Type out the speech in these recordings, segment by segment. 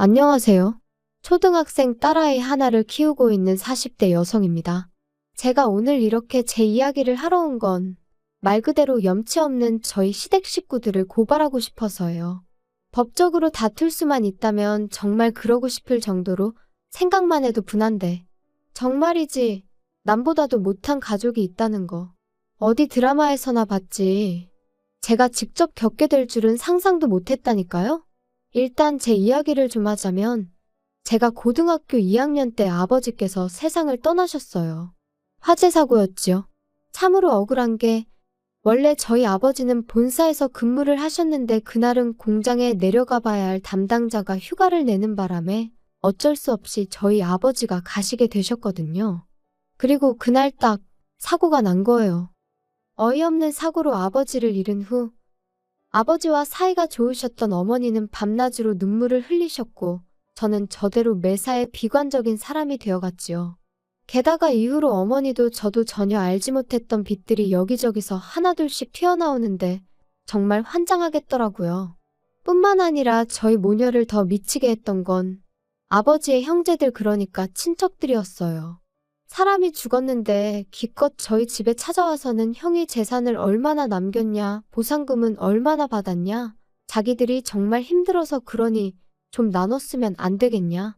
안녕하세요. 초등학생 딸아이 하나를 키우고 있는 40대 여성입니다. 제가 오늘 이렇게 제 이야기를 하러 온 건 말 그대로 염치 없는 저희 시댁 식구들을 고발하고 싶어서요. 법적으로 다툴 수만 있다면 정말 그러고 싶을 정도로 생각만 해도 분한데 정말이지 남보다도 못한 가족이 있다는 거 어디 드라마에서나 봤지. 제가 직접 겪게 될 줄은 상상도 못했다니까요. 일단 제 이야기를 좀 하자면 제가 고등학교 2학년 때 아버지께서 세상을 떠나셨어요. 화재 사고였지요. 참으로 억울한 게 원래 저희 아버지는 본사에서 근무를 하셨는데 그날은 공장에 내려가 봐야 할 담당자가 휴가를 내는 바람에 어쩔 수 없이 저희 아버지가 가시게 되셨거든요. 그리고 그날 딱 사고가 난 거예요. 어이없는 사고로 아버지를 잃은 후 아버지와 사이가 좋으셨던 어머니는 밤낮으로 눈물을 흘리셨고 저는 저대로 매사에 비관적인 사람이 되어갔지요. 게다가 이후로 어머니도 저도 전혀 알지 못했던 빚들이 여기저기서 하나둘씩 튀어나오는데 정말 환장하겠더라고요. 뿐만 아니라 저희 모녀를 더 미치게 했던 건 아버지의 형제들 그러니까 친척들이었어요. 사람이 죽었는데 기껏 저희 집에 찾아와서는 형이 재산을 얼마나 남겼냐, 보상금은 얼마나 받았냐, 자기들이 정말 힘들어서 그러니 좀 나눴으면 안 되겠냐.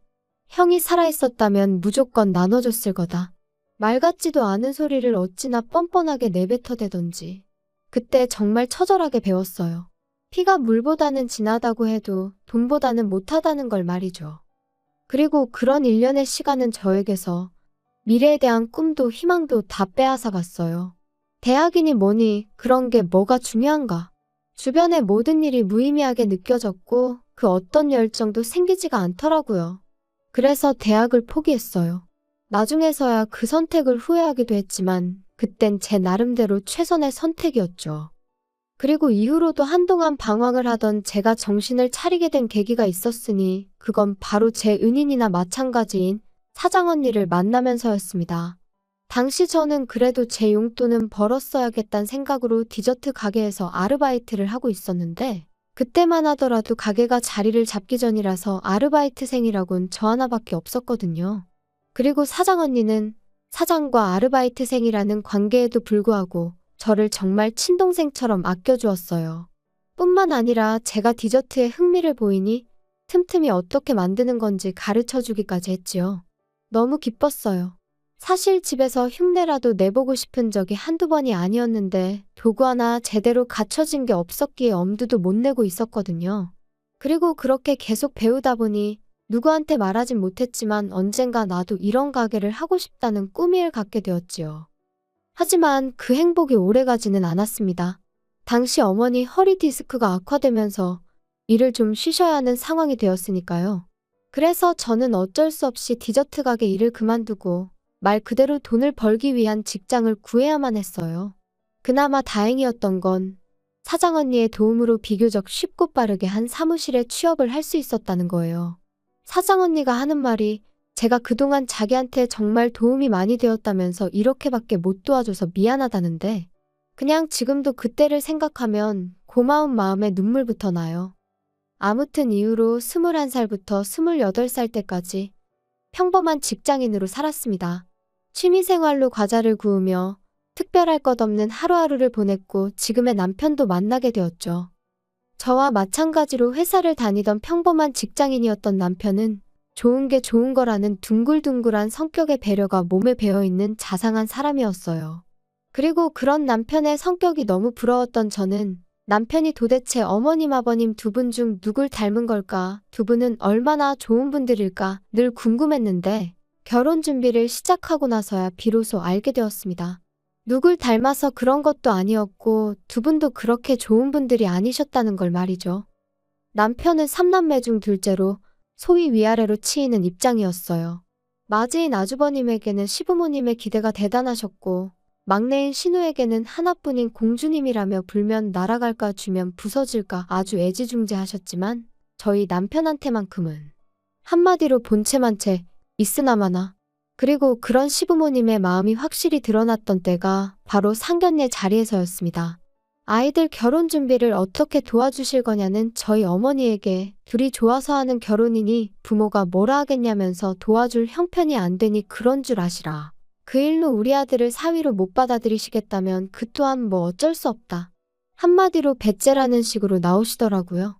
형이 살아있었다면 무조건 나눠줬을 거다. 말 같지도 않은 소리를 어찌나 뻔뻔하게 내뱉어대던지. 그때 정말 처절하게 배웠어요. 피가 물보다는 진하다고 해도 돈보다는 못하다는 걸 말이죠. 그리고 그런 일련의 시간은 저에게서 미래에 대한 꿈도 희망도 다 빼앗아 갔어요. 대학이니 뭐니 그런 게 뭐가 중요한가. 주변의 모든 일이 무의미하게 느껴졌고 그 어떤 열정도 생기지가 않더라고요. 그래서 대학을 포기했어요. 나중에서야 그 선택을 후회하기도 했지만 그땐 제 나름대로 최선의 선택이었죠. 그리고 이후로도 한동안 방황을 하던 제가 정신을 차리게 된 계기가 있었으니 그건 바로 제 은인이나 마찬가지인 사장 언니를 만나면서였습니다. 당시 저는 그래도 제 용돈은 벌었어야겠다는 생각으로 디저트 가게에서 아르바이트를 하고 있었는데 그때만 하더라도 가게가 자리를 잡기 전이라서 아르바이트생이라곤 저 하나밖에 없었거든요. 그리고 사장 언니는 사장과 아르바이트생이라는 관계에도 불구하고 저를 정말 친동생처럼 아껴주었어요. 뿐만 아니라 제가 디저트에 흥미를 보이니 틈틈이 어떻게 만드는 건지 가르쳐주기까지 했지요. 너무 기뻤어요. 사실 집에서 흉내라도 내보고 싶은 적이 한두 번이 아니었는데 도구 하나 제대로 갖춰진 게 없었기에 엄두도 못 내고 있었거든요. 그리고 그렇게 계속 배우다 보니 누구한테 말하진 못했지만 언젠가 나도 이런 가게를 하고 싶다는 꿈을 갖게 되었지요. 하지만 그 행복이 오래가지는 않았습니다. 당시 어머니 허리 디스크가 악화되면서 일을 좀 쉬셔야 하는 상황이 되었으니까요. 그래서 저는 어쩔 수 없이 디저트 가게 일을 그만두고 말 그대로 돈을 벌기 위한 직장을 구해야만 했어요. 그나마 다행이었던 건 사장 언니의 도움으로 비교적 쉽고 빠르게 한 사무실에 취업을 할 수 있었다는 거예요. 사장 언니가 하는 말이 제가 그동안 자기한테 정말 도움이 많이 되었다면서 이렇게밖에 못 도와줘서 미안하다는데 그냥 지금도 그때를 생각하면 고마운 마음에 눈물부터 나요. 아무튼 이후로 21살부터 28살 때까지 평범한 직장인으로 살았습니다. 취미생활로 과자를 구우며 특별할 것 없는 하루하루를 보냈고 지금의 남편도 만나게 되었죠. 저와 마찬가지로 회사를 다니던 평범한 직장인이었던 남편은 좋은 게 좋은 거라는 둥글둥글한 성격의 배려가 몸에 배어있는 자상한 사람이었어요. 그리고 그런 남편의 성격이 너무 부러웠던 저는 남편이 도대체 어머님 아버님 두 분 중 누굴 닮은 걸까? 두 분은 얼마나 좋은 분들일까? 늘 궁금했는데 결혼 준비를 시작하고 나서야 비로소 알게 되었습니다. 누굴 닮아서 그런 것도 아니었고 두 분도 그렇게 좋은 분들이 아니셨다는 걸 말이죠. 남편은 3남매 중 둘째로 소위 위아래로 치이는 입장이었어요. 맞이인 아주버님에게는 시부모님의 기대가 대단하셨고 막내인 신우에게는 하나뿐인 공주님이라며 불면 날아갈까 주면 부서질까 아주 애지중지하셨지만 저희 남편한테만큼은 한마디로 본체만 채 있으나마나. 그리고 그런 시부모님의 마음이 확실히 드러났던 때가 바로 상견례 자리에서였습니다. 아이들 결혼 준비를 어떻게 도와주실 거냐는 저희 어머니에게 둘이 좋아서 하는 결혼이니 부모가 뭐라 하겠냐면서 도와줄 형편이 안 되니 그런 줄 아시라. 그 일로 우리 아들을 사위로 못 받아들이시겠다면 그 또한 뭐 어쩔 수 없다. 한마디로 배째라는 식으로 나오시더라고요.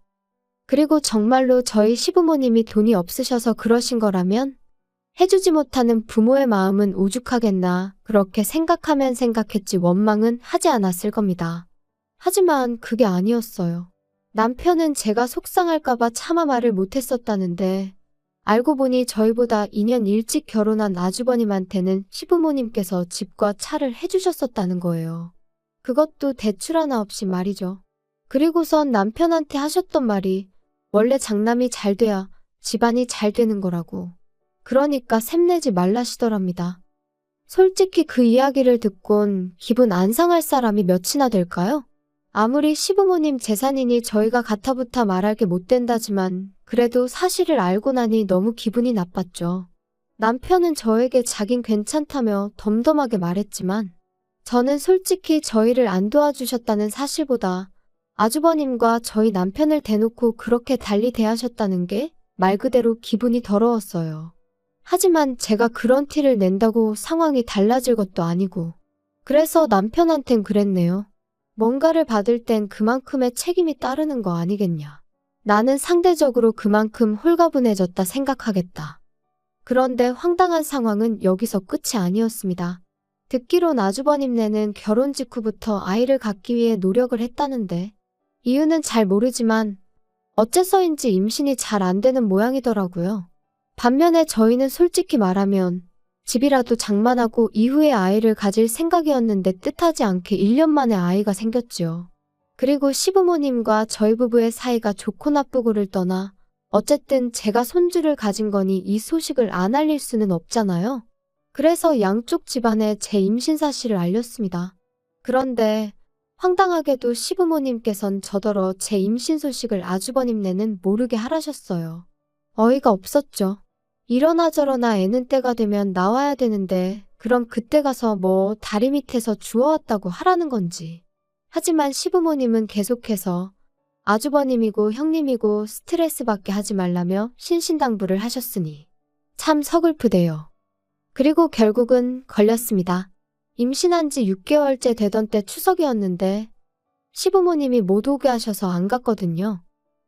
그리고 정말로 저희 시부모님이 돈이 없으셔서 그러신 거라면 해주지 못하는 부모의 마음은 오죽하겠나 그렇게 생각하면 생각했지 원망은 하지 않았을 겁니다. 하지만 그게 아니었어요. 남편은 제가 속상할까봐 차마 말을 못했었다는데 알고 보니 저희보다 2년 일찍 결혼한 아주버님한테는 시부모님께서 집과 차를 해주셨었다는 거예요. 그것도 대출 하나 없이 말이죠. 그리고선 남편한테 하셨던 말이 원래 장남이 잘 돼야 집안이 잘 되는 거라고. 그러니까 샘내지 말라시더랍니다. 솔직히 그 이야기를 듣곤 기분 안 상할 사람이 몇이나 될까요? 아무리 시부모님 재산이니 저희가 가타부타 말할 게 못 된다지만 그래도 사실을 알고 나니 너무 기분이 나빴죠. 남편은 저에게 자긴 괜찮다며 덤덤하게 말했지만 저는 솔직히 저희를 안 도와주셨다는 사실보다 아주버님과 저희 남편을 대놓고 그렇게 달리 대하셨다는 게 말 그대로 기분이 더러웠어요. 하지만 제가 그런 티를 낸다고 상황이 달라질 것도 아니고 그래서 남편한텐 그랬네요. 뭔가를 받을 땐 그만큼의 책임이 따르는 거 아니겠냐. 나는 상대적으로 그만큼 홀가분해졌다 생각하겠다. 그런데 황당한 상황은 여기서 끝이 아니었습니다. 듣기론 아주버님네는 결혼 직후부터 아이를 갖기 위해 노력을 했다는데 이유는 잘 모르지만 어째서인지 임신이 잘 안 되는 모양이더라고요. 반면에 저희는 솔직히 말하면 집이라도 장만하고 이후에 아이를 가질 생각이었는데 뜻하지 않게 1년 만에 아이가 생겼지요. 그리고 시부모님과 저희 부부의 사이가 좋고 나쁘고를 떠나 어쨌든 제가 손주를 가진 거니 이 소식을 안 알릴 수는 없잖아요. 그래서 양쪽 집안에 제 임신 사실을 알렸습니다. 그런데 황당하게도 시부모님께선 저더러 제 임신 소식을 아주버님네는 모르게 하라셨어요. 어이가 없었죠. 이러나 저러나 애는 때가 되면 나와야 되는데 그럼 그때 가서 뭐 다리 밑에서 주워왔다고 하라는 건지. 하지만 시부모님은 계속해서 아주버님이고 형님이고 스트레스 받게 하지 말라며 신신당부를 하셨으니 참 서글프대요. 그리고 결국은 걸렸습니다. 임신한 지 6개월째 되던 때 추석이었는데 시부모님이 못 오게 하셔서 안 갔거든요.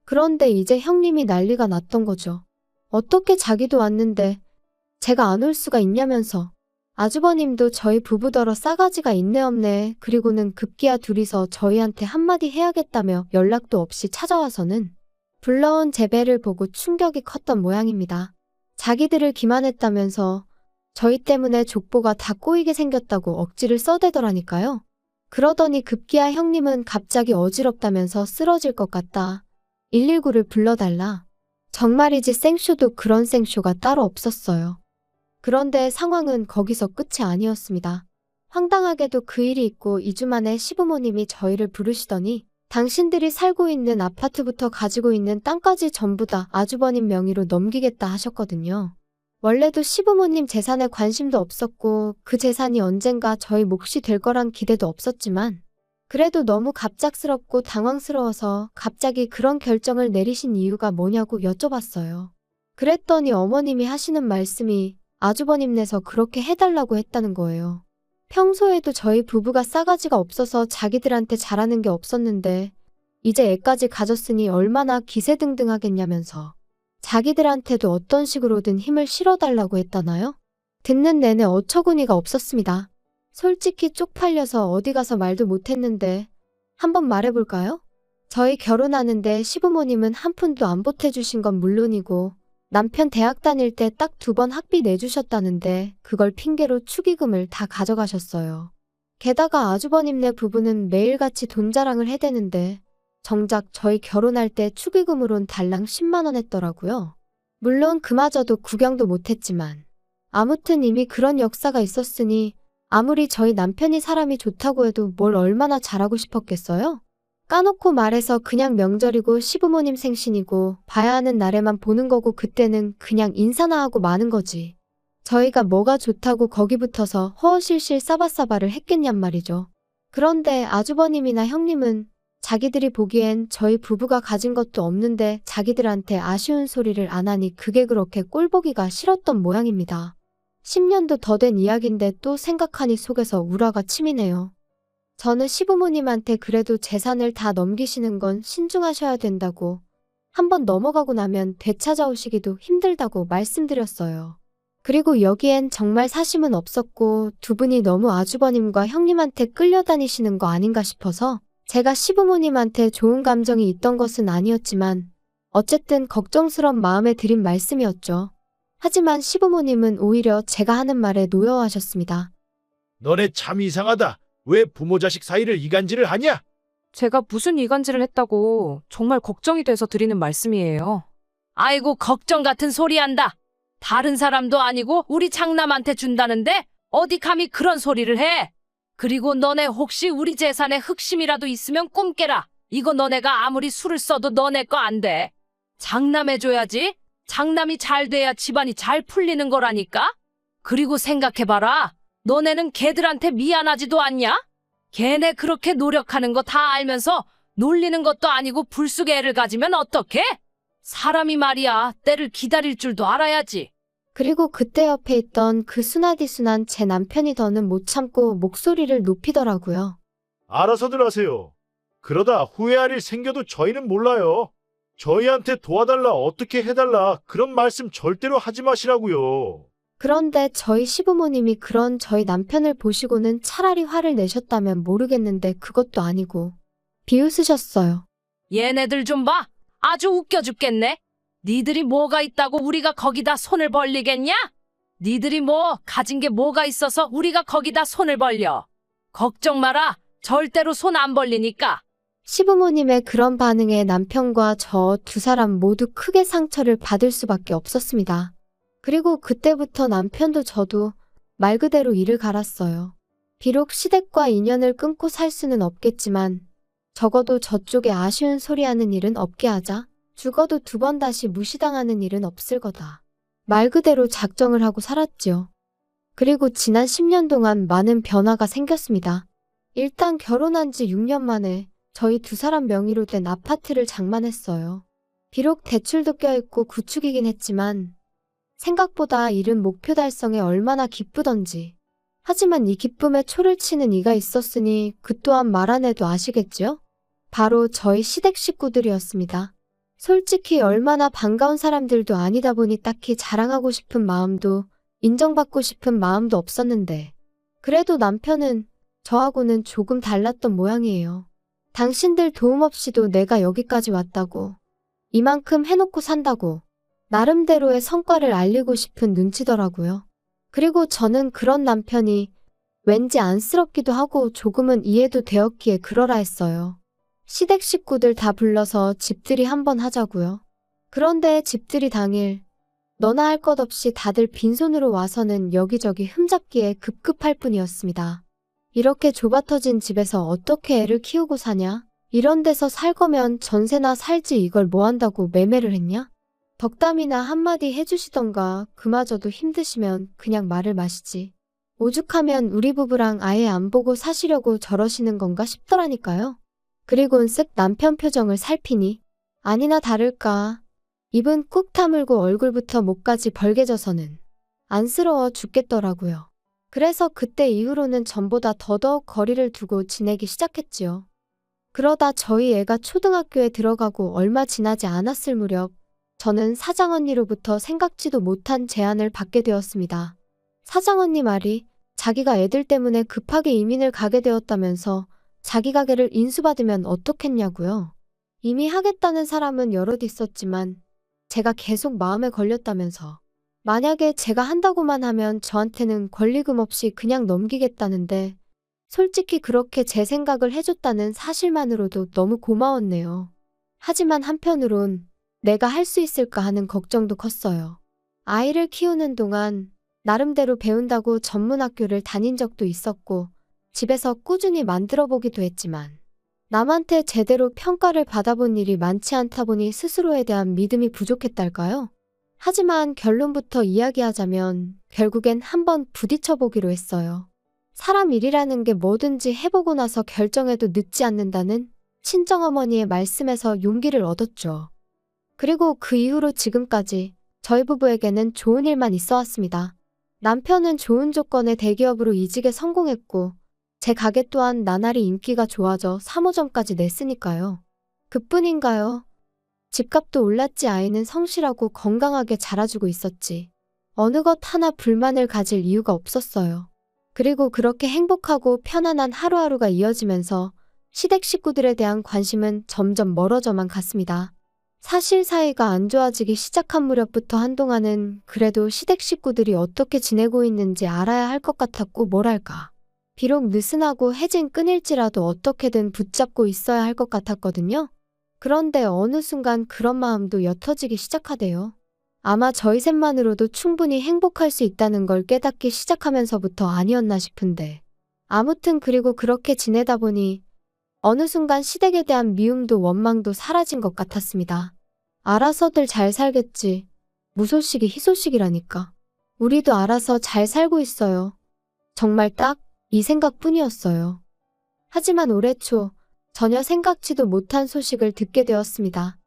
그런데 이제 형님이 난리가 났던 거죠. 어떻게 자기도 왔는데 제가 안 올 수가 있냐면서. 아주버님도 저희 부부더러 싸가지가 있네 없네. 그리고는 급기야 둘이서 저희한테 한마디 해야겠다며 연락도 없이 찾아와서는 불러온 제 배를 보고 충격이 컸던 모양입니다. 자기들을 기만했다면서 저희 때문에 족보가 다 꼬이게 생겼다고 억지를 써대더라니까요. 그러더니 급기야 형님은 갑자기 어지럽다면서 쓰러질 것 같다. 119를 불러달라. 정말이지 생쇼도 그런 생쇼가 따로 없었어요. 그런데 상황은 거기서 끝이 아니었습니다. 황당하게도 그 일이 있고 2주 만에 시부모님이 저희를 부르시더니 당신들이 살고 있는 아파트부터 가지고 있는 땅까지 전부 다 아주버님 명의로 넘기겠다 하셨거든요. 원래도 시부모님 재산에 관심도 없었고 그 재산이 언젠가 저희 몫이 될 거란 기대도 없었지만 그래도 너무 갑작스럽고 당황스러워서 갑자기 그런 결정을 내리신 이유가 뭐냐고 여쭤봤어요. 그랬더니 어머님이 하시는 말씀이 아주버님네서 그렇게 해달라고 했다는 거예요. 평소에도 저희 부부가 싸가지가 없어서 자기들한테 잘하는 게 없었는데 이제 애까지 가졌으니 얼마나 기세등등하겠냐면서 자기들한테도 어떤 식으로든 힘을 실어달라고 했다나요? 듣는 내내 어처구니가 없었습니다. 솔직히 쪽팔려서 어디 가서 말도 못했는데 한번 말해볼까요? 저희 결혼하는데 시부모님은 한 푼도 안 보태주신 건 물론이고 남편 대학 다닐 때 딱 2번 학비 내주셨다는데 그걸 핑계로 축의금을 다 가져가셨어요. 게다가 아주버님네 부부는 매일같이 돈 자랑을 해대는데 정작 저희 결혼할 때 축의금으론 달랑 10만 원 했더라고요. 물론 그마저도 구경도 못했지만 아무튼 이미 그런 역사가 있었으니 아무리 저희 남편이 사람이 좋다고 해도 뭘 얼마나 잘하고 싶었겠어요? 까놓고 말해서 그냥 명절이고 시부모님 생신이고 봐야 하는 날에만 보는 거고 그때는 그냥 인사나 하고 마는 거지. 저희가 뭐가 좋다고 거기 붙어서 허허실실 싸바싸바를 했겠냔 말이죠. 그런데 아주버님이나 형님은 자기들이 보기엔 저희 부부가 가진 것도 없는데 자기들한테 아쉬운 소리를 안 하니 그게 그렇게 꼴보기가 싫었던 모양입니다. 10년도 더 된 이야기인데 또 생각하니 속에서 우라가 치미네요. 저는 시부모님한테 그래도 재산을 다 넘기시는 건 신중하셔야 된다고, 한번 넘어가고 나면 되찾아오시기도 힘들다고 말씀드렸어요. 그리고 여기엔 정말 사심은 없었고 두 분이 너무 아주버님과 형님한테 끌려다니시는 거 아닌가 싶어서 제가 시부모님한테 좋은 감정이 있던 것은 아니었지만 어쨌든 걱정스런 마음에 드린 말씀이었죠. 하지만 시부모님은 오히려 제가 하는 말에 노여워하셨습니다. 너네 참 이상하다. 왜 부모 자식 사이를 이간질을 하냐? 제가 무슨 이간질을 했다고 정말 걱정이 돼서 드리는 말씀이에요. 아이고 걱정 같은 소리 한다. 다른 사람도 아니고 우리 장남한테 준다는데 어디 감히 그런 소리를 해. 그리고 너네 혹시 우리 재산에 흑심이라도 있으면 꿈 깨라. 이거 너네가 아무리 술을 써도 너네 거 안 돼. 장남해줘야지. 장남이 잘 돼야 집안이 잘 풀리는 거라니까. 그리고 생각해봐라. 너네는 걔들한테 미안하지도 않냐? 걔네 그렇게 노력하는 거 다 알면서 놀리는 것도 아니고 불쑥 애를 가지면 어떡해? 사람이 말이야 때를 기다릴 줄도 알아야지. 그리고 그때 옆에 있던 그 순하디순한 제 남편이 더는 못 참고 목소리를 높이더라고요. 알아서들 하세요. 그러다 후회할 일 생겨도 저희는 몰라요. 저희한테 도와달라, 어떻게 해달라 그런 말씀 절대로 하지 마시라고요. 그런데 저희 시부모님이 그런 저희 남편을 보시고는 차라리 화를 내셨다면 모르겠는데 그것도 아니고 비웃으셨어요. 얘네들 좀 봐. 아주 웃겨 죽겠네. 니들이 뭐가 있다고 우리가 거기다 손을 벌리겠냐? 니들이 뭐 가진 게 뭐가 있어서 우리가 거기다 손을 벌려. 걱정 마라. 절대로 손 안 벌리니까. 시부모님의 그런 반응에 남편과 저 두 사람 모두 크게 상처를 받을 수밖에 없었습니다. 그리고 그때부터 남편도 저도 말 그대로 이를 갈았어요. 비록 시댁과 인연을 끊고 살 수는 없겠지만 적어도 저쪽에 아쉬운 소리 하는 일은 없게 하자. 죽어도 두 번 다시 무시당하는 일은 없을 거다. 말 그대로 작정을 하고 살았지요. 그리고 지난 10년 동안 많은 변화가 생겼습니다. 일단 결혼한 지 6년 만에 저희 두 사람 명의로 된 아파트를 장만했어요. 비록 대출도 껴있고 구축이긴 했지만 생각보다 이른 목표 달성에 얼마나 기쁘던지. 하지만 이 기쁨에 초를 치는 이가 있었으니 그 또한 말 안 해도 아시겠죠? 바로 저희 시댁 식구들이었습니다. 솔직히 얼마나 반가운 사람들도 아니다 보니 딱히 자랑하고 싶은 마음도 인정받고 싶은 마음도 없었는데 그래도 남편은 저하고는 조금 달랐던 모양이에요. 당신들 도움 없이도 내가 여기까지 왔다고, 이만큼 해놓고 산다고 나름대로의 성과를 알리고 싶은 눈치더라고요. 그리고 저는 그런 남편이 왠지 안쓰럽기도 하고 조금은 이해도 되었기에 그러라 했어요. 시댁 식구들 다 불러서 집들이 한번 하자고요. 그런데 집들이 당일 너나 할 것 없이 다들 빈손으로 와서는 여기저기 흠잡기에 급급할 뿐이었습니다. 이렇게 좁아터진 집에서 어떻게 애를 키우고 사냐? 이런 데서 살 거면 전세나 살지 이걸 뭐 한다고 매매를 했냐? 덕담이나 한마디 해주시던가 그마저도 힘드시면 그냥 말을 마시지. 오죽하면 우리 부부랑 아예 안 보고 사시려고 저러시는 건가 싶더라니까요. 그리곤 쓱 남편 표정을 살피니 아니나 다를까 입은 꾹 다물고 얼굴부터 목까지 벌개져서는 안쓰러워 죽겠더라고요. 그래서 그때 이후로는 전보다 더더욱 거리를 두고 지내기 시작했지요. 그러다 저희 애가 초등학교에 들어가고 얼마 지나지 않았을 무렵 저는 사장언니로부터 생각지도 못한 제안을 받게 되었습니다. 사장언니 말이 자기가 애들 때문에 급하게 이민을 가게 되었다면서 자기 가게를 인수받으면 어떻겠냐고요. 이미 하겠다는 사람은 여럿 있었지만 제가 계속 마음에 걸렸다면서 만약에 제가 한다고만 하면 저한테는 권리금 없이 그냥 넘기겠다는데 솔직히 그렇게 제 생각을 해줬다는 사실만으로도 너무 고마웠네요. 하지만 한편으론 내가 할 수 있을까 하는 걱정도 컸어요. 아이를 키우는 동안 나름대로 배운다고 전문학교를 다닌 적도 있었고 집에서 꾸준히 만들어 보기도 했지만 남한테 제대로 평가를 받아본 일이 많지 않다 보니 스스로에 대한 믿음이 부족했달까요? 하지만 결론부터 이야기하자면 결국엔 한번 부딪혀 보기로 했어요. 사람 일이라는 게 뭐든지 해보고 나서 결정해도 늦지 않는다는 친정어머니의 말씀에서 용기를 얻었죠. 그리고 그 이후로 지금까지 저희 부부에게는 좋은 일만 있어 왔습니다. 남편은 좋은 조건의 대기업으로 이직에 성공했고 제 가게 또한 나날이 인기가 좋아져 3호점까지 냈으니까요. 그뿐인가요? 집값도 올랐지 아이는 성실하고 건강하게 자라주고 있었지. 어느 것 하나 불만을 가질 이유가 없었어요. 그리고 그렇게 행복하고 편안한 하루하루가 이어지면서 시댁 식구들에 대한 관심은 점점 멀어져만 갔습니다. 사실 사이가 안 좋아지기 시작한 무렵부터 한동안은 그래도 시댁 식구들이 어떻게 지내고 있는지 알아야 할 것 같았고 뭐랄까. 비록 느슨하고 해진 끈일지라도 어떻게든 붙잡고 있어야 할 것 같았거든요. 그런데 어느 순간 그런 마음도 옅어지기 시작하대요. 아마 저희 셋만으로도 충분히 행복할 수 있다는 걸 깨닫기 시작하면서부터 아니었나 싶은데. 아무튼 그리고 그렇게 지내다 보니 어느 순간 시댁에 대한 미움도 원망도 사라진 것 같았습니다. 알아서들 잘 살겠지. 무소식이 희소식이라니까. 우리도 알아서 잘 살고 있어요. 정말 딱 이 생각뿐이었어요. 하지만 올해 초 전혀 생각지도 못한 소식을 듣게 되었습니다.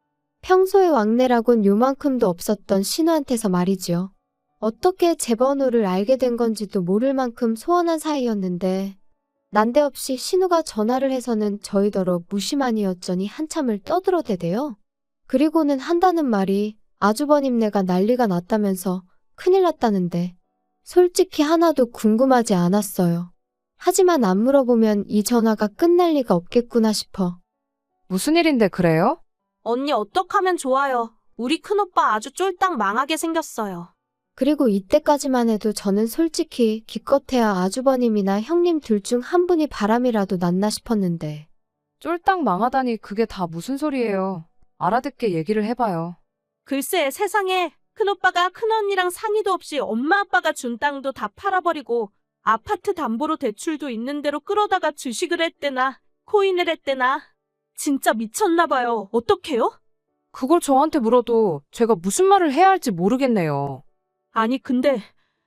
평소에 왕래라곤 요만큼도 없었던 신우한테서 말이지요. 어떻게 제 번호를 알게 된 건지도 모를 만큼 소원한 사이였는데 난데없이 신우가 전화를 해서는 저희더러 무심하니였더니 한참을 떠들어대대요. 그리고는 한다는 말이 아주버님네가 난리가 났다면서 큰일 났다는데 솔직히 하나도 궁금하지 않았어요. 하지만 안 물어보면 이 전화가 끝날 리가 없겠구나 싶어. 무슨 일인데 그래요? 언니 어떡하면 좋아요. 우리 큰오빠 아주 쫄딱 망하게 생겼어요. 그리고 이때까지만 해도 저는 솔직히 기껏해야 아주버님이나 형님 둘 중 한 분이 바람이라도 났나 싶었는데. 쫄딱 망하다니 그게 다 무슨 소리예요. 알아듣게 얘기를 해봐요. 글쎄 세상에 큰오빠가 큰언니랑 상의도 없이 엄마 아빠가 준 땅도 다 팔아버리고 아파트 담보로 대출도 있는 대로 끌어다가 주식을 했대나 코인을 했대나 진짜 미쳤나 봐요. 어떡해요? 그걸 저한테 물어도 제가 무슨 말을 해야 할지 모르겠네요. 아니 근데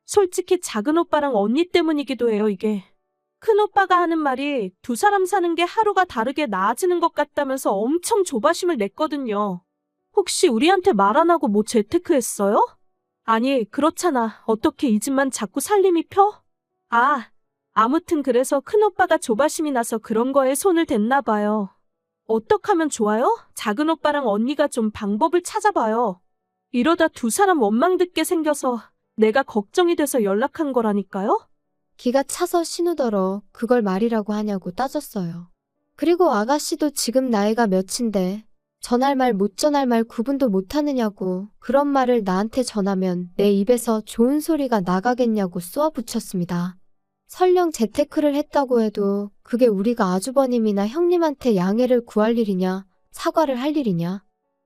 솔직히 작은 오빠랑 언니 때문이기도 해요 이게. 큰오빠가 하는 말이 두 사람 사는 게 하루가 다르게 나아지는 것 같다면서 엄청 조바심을 냈거든요. 혹시 우리한테 말 안 하고 뭐 재테크했어요? 아니 그렇잖아. 어떻게 이 집만 자꾸 살림이 펴? 아무튼 그래서 큰오빠가 조바심이 나서 그런 거에 손을 댔나 봐요. 어떡하면 좋아요? 작은 오빠랑 언니가 좀 방법을 찾아봐요. 이러다 두 사람 원망 듣게 생겨서 내가 걱정이 돼서 연락한 거라니까요? 기가 차서 신우더러 그걸 말이라고 하냐고 따졌어요. 그리고 아가씨도 지금 나이가 몇인데 전할 말 못 전할 말 구분도 못하느냐고 그런 말을 나한테 전하면 내 입에서 좋은 소리가 나가겠냐고 쏘아붙였습니다. 설령 재테크를 했다고 해도 그게 우리가 아주버님이나 형님한테 양해를 구할 일이냐 사과를 할 일이냐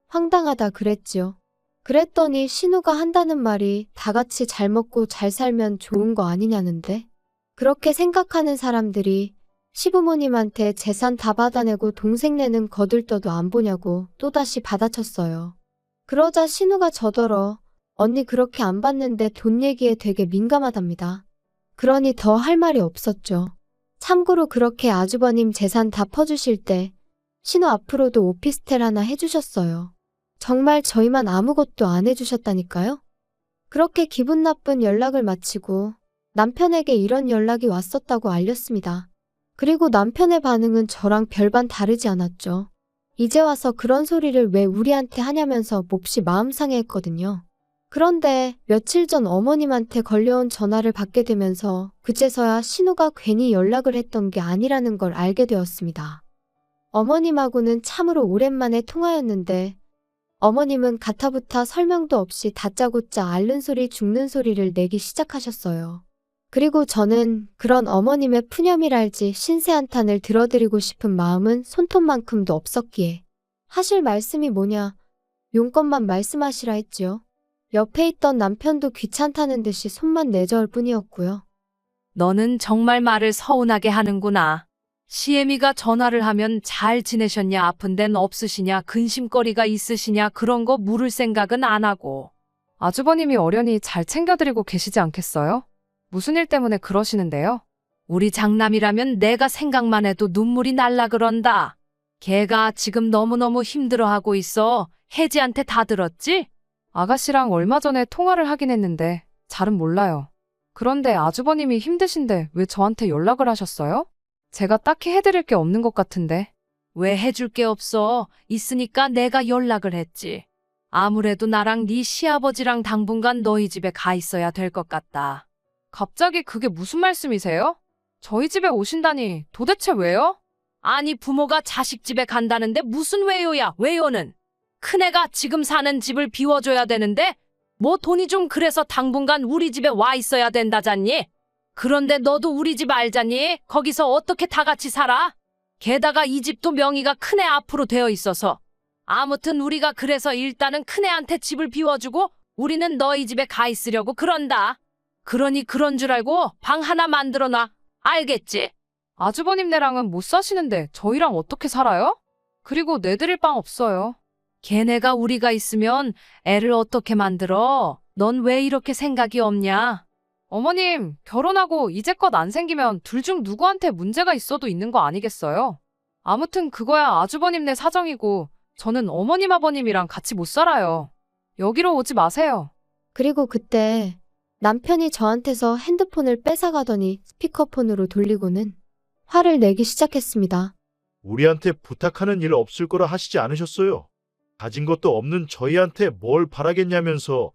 황당하다 그랬지요. 그랬더니 신우가 한다는 말이 다 같이 잘 먹고 잘 살면 좋은 거 아니냐는데 그렇게 생각하는 사람들이 시부모님한테 재산 다 받아내고 동생네는 거들떠도 안 보냐고 또다시 받아쳤어요. 그러자 신우가 저더러 언니 그렇게 안 받는데 돈 얘기에 되게 민감하답니다. 그러니 더 할 말이 없었죠. 참고로 그렇게 아주버님 재산 다 퍼주실 때 신우 앞으로도 오피스텔 하나 해주셨어요. 정말 저희만 아무것도 안 해주셨다니까요? 그렇게 기분 나쁜 연락을 마치고 남편에게 이런 연락이 왔었다고 알렸습니다. 그리고 남편의 반응은 저랑 별반 다르지 않았죠. 이제 와서 그런 소리를 왜 우리한테 하냐면서 몹시 마음 상해했거든요. 그런데 며칠 전 어머님한테 걸려온 전화를 받게 되면서 그제서야 신우가 괜히 연락을 했던 게 아니라는 걸 알게 되었습니다. 어머님하고는 참으로 오랜만에 통화였는데 어머님은 가타부타 설명도 없이 다짜고짜 앓는 소리 죽는 소리를 내기 시작하셨어요. 그리고 저는 그런 어머님의 푸념이랄지 신세한탄을 들어드리고 싶은 마음은 손톱만큼도 없었기에 하실 말씀이 뭐냐 용건만 말씀하시라 했지요. 옆에 있던 남편도 귀찮다는 듯이 손만 내저을 뿐이었고요. 너는 정말 말을 서운하게 하는구나. 시애미가 전화를 하면 잘 지내셨냐, 아픈 데는 없으시냐, 근심거리가 있으시냐 그런 거 물을 생각은 안 하고. 아주버님이 어련히 잘 챙겨드리고 계시지 않겠어요? 무슨 일 때문에 그러시는데요? 우리 장남이라면 내가 생각만 해도 눈물이 날라 그런다. 걔가 지금 너무너무 힘들어하고 있어. 혜지한테 다 들었지? 아가씨랑 얼마 전에 통화를 하긴 했는데 잘은 몰라요. 그런데 아주버님이 힘드신데 왜 저한테 연락을 하셨어요? 제가 딱히 해드릴 게 없는 것 같은데. 왜 해줄 게 없어? 있으니까 내가 연락을 했지. 아무래도 나랑 네 시아버지랑 당분간 너희 집에 가 있어야 될 것 같다. 갑자기 그게 무슨 말씀이세요? 저희 집에 오신다니 도대체 왜요? 아니 부모가 자식 집에 간다는데 무슨 왜요야 왜요는. 큰애가 지금 사는 집을 비워줘야 되는데 뭐 돈이 좀 그래서 당분간 우리 집에 와 있어야 된다잖니. 그런데 너도 우리 집 알잖니. 거기서 어떻게 다 같이 살아? 게다가 이 집도 명의가 큰애 앞으로 되어 있어서. 아무튼 우리가 그래서 일단은 큰애한테 집을 비워주고 우리는 너희 집에 가 있으려고 그런다. 그러니 그런 줄 알고 방 하나 만들어놔. 알겠지? 아주버님네랑은 못 사시는데 저희랑 어떻게 살아요? 그리고 내드릴 방 없어요. 걔네가 우리가 있으면 애를 어떻게 만들어? 넌 왜 이렇게 생각이 없냐? 어머님, 결혼하고 이제껏 안 생기면 둘 중 누구한테 문제가 있어도 있는 거 아니겠어요? 아무튼 그거야 아주버님네 사정이고 저는 어머님 아버님이랑 같이 못 살아요. 여기로 오지 마세요. 그리고 그때 남편이 저한테서 핸드폰을 뺏어가더니 스피커폰으로 돌리고는 화를 내기 시작했습니다. 우리한테 부탁하는 일 없을 거라 하시지 않으셨어요? 가진 것도 없는 저희한테 뭘 바라겠냐면서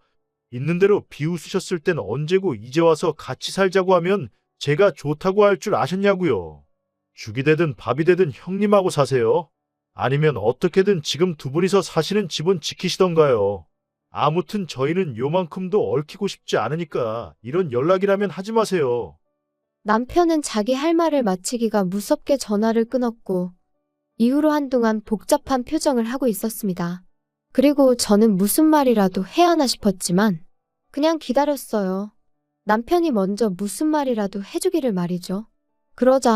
있는 대로 비웃으셨을 땐 언제고 이제 와서 같이 살자고 하면 제가 좋다고 할 줄 아셨냐고요. 죽이 되든 밥이 되든 형님하고 사세요. 아니면 어떻게든 지금 두 분이서 사시는 집은 지키시던가요. 아무튼 저희는 요만큼도 얽히고 싶지 않으니까 이런 연락이라면 하지 마세요. 남편은 자기 할 말을 마치기가 무섭게 전화를 끊었고 이후로 한동안 복잡한 표정을 하고 있었습니다. 그리고 저는 무슨 말이라도 해야 하나 싶었지만 그냥 기다렸어요. 남편이 먼저 무슨 말이라도 해주기를 말이죠. 그러자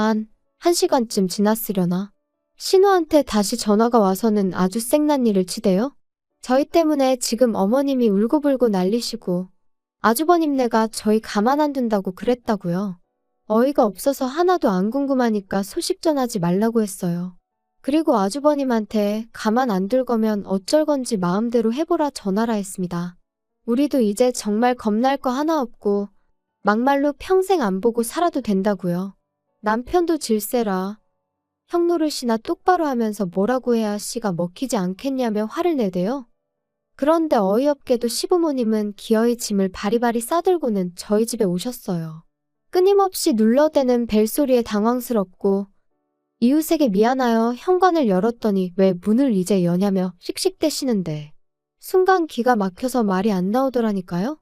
한 시간쯤 지났으려나 신우한테 다시 전화가 와서는 아주 생난리를 치대요. 저희 때문에 지금 어머님이 울고불고 난리시고 아주버님네가 저희 가만 안 둔다고 그랬다고요. 어이가 없어서 하나도 안 궁금하니까 소식 전하지 말라고 했어요. 그리고 아주버님한테 가만 안 둘 거면 어쩔 건지 마음대로 해보라 전하라 했습니다. 우리도 이제 정말 겁날 거 하나 없고 막말로 평생 안 보고 살아도 된다고요. 남편도 질세라. 형 노릇이나 똑바로 하면서 뭐라고 해야 씨가 먹히지 않겠냐며 화를 내대요. 그런데 어이없게도 시부모님은 기어이 짐을 바리바리 싸들고는 저희 집에 오셨어요. 끊임없이 눌러대는 벨소리에 당황스럽고 이웃에게 미안하여 현관을 열었더니 왜 문을 이제 여냐며 씩씩대시는데 순간 기가 막혀서 말이 안 나오더라니까요.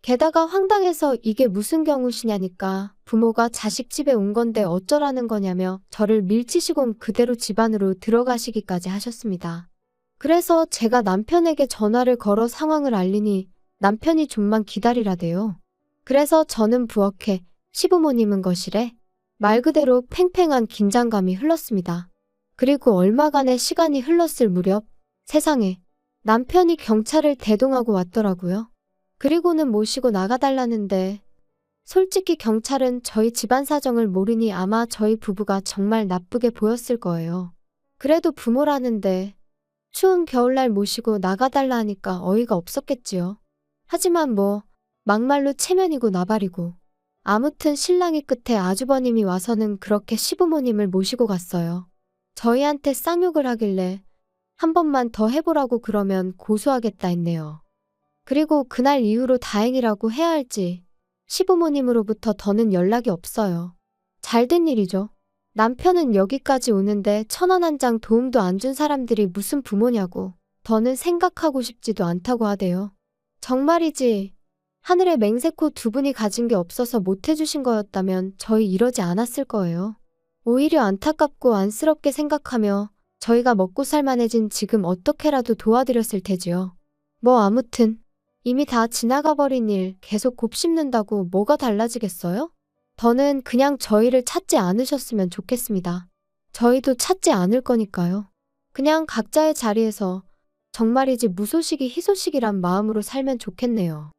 게다가 황당해서 이게 무슨 경우시냐니까 부모가 자식 집에 온 건데 어쩌라는 거냐며 저를 밀치시곤 그대로 집 안으로 들어가시기까지 하셨습니다. 그래서 제가 남편에게 전화를 걸어 상황을 알리니 남편이 좀만 기다리라대요. 그래서 저는 부엌에 시부모님은 거실에 말 그대로 팽팽한 긴장감이 흘렀습니다. 그리고 얼마간의 시간이 흘렀을 무렵 세상에 남편이 경찰을 대동하고 왔더라고요. 그리고는 모시고 나가달라는데 솔직히 경찰은 저희 집안 사정을 모르니 아마 저희 부부가 정말 나쁘게 보였을 거예요. 그래도 부모라는데 추운 겨울날 모시고 나가달라 하니까 어이가 없었겠지요. 하지만 뭐 막말로 체면이고 나발이고 아무튼 신랑이 끝에 아주버님이 와서는 그렇게 시부모님을 모시고 갔어요. 저희한테 쌍욕을 하길래 한 번만 더 해보라고 그러면 고소하겠다 했네요. 그리고 그날 이후로 다행이라고 해야 할지 시부모님으로부터 더는 연락이 없어요. 잘된 일이죠. 남편은 여기까지 오는데 1,000원 한 장 도움도 안 준 사람들이 무슨 부모냐고 더는 생각하고 싶지도 않다고 하대요. 정말이지 하늘에 맹세코 두 분이 가진 게 없어서 못 해주신 거였다면 저희 이러지 않았을 거예요. 오히려 안타깝고 안쓰럽게 생각하며 저희가 먹고 살만해진 지금 어떻게라도 도와드렸을 테지요. 뭐 아무튼 이미 다 지나가 버린 일 계속 곱씹는다고 뭐가 달라지겠어요? 더는 그냥 저희를 찾지 않으셨으면 좋겠습니다. 저희도 찾지 않을 거니까요. 그냥 각자의 자리에서 정말이지 무소식이 희소식이란 마음으로 살면 좋겠네요.